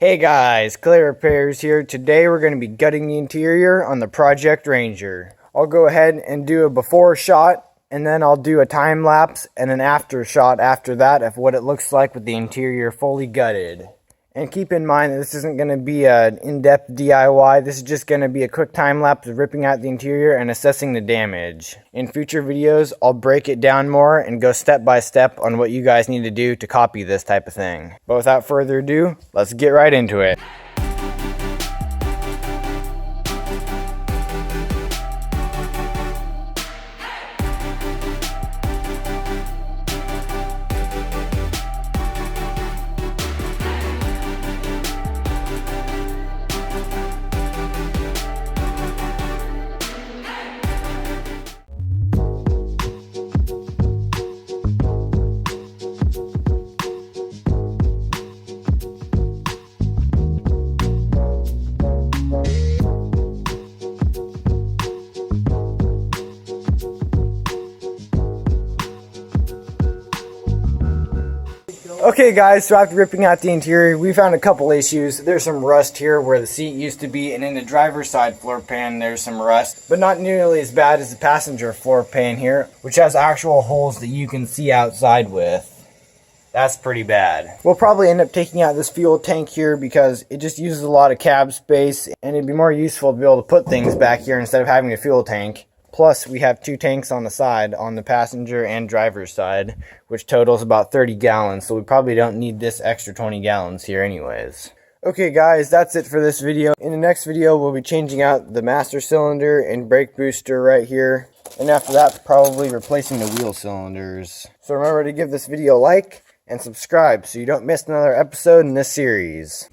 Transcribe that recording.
Hey guys, ClayRepairs here. Today we're going to be gutting the interior on the Project Ranger. I'll go ahead and do a before shot, and then I'll do a time lapse and an after shot after that of what it looks like with the interior fully gutted. And keep in mind that this isn't going to be an in-depth DIY. This is just going to be a quick time lapse of ripping out the interior and assessing the damage. In future videos, I'll break it down more and go step by step on what you guys need to do to copy this type of thing. But without further ado, let's get right into it. Okay guys, so after ripping out the interior, we found a couple issues. There's some rust here where the seat used to be, and in the driver's side floor pan there's some rust, but not nearly as bad as the passenger floor pan here, which has actual holes that you can see outside with. That's pretty bad. We'll probably end up taking out this fuel tank here because it just uses a lot of cab space, and it'd be more useful to be able to put things back here instead of having a fuel tank. Plus, we have two tanks on the side, on the passenger and driver's side, which totals about 30 gallons, so we probably don't need this extra 20 gallons here anyways. Okay guys, that's it for this video. In the next video, we'll be changing out the master cylinder and brake booster right here. And after that, probably replacing the wheel cylinders. So remember to give this video a like and subscribe so you don't miss another episode in this series.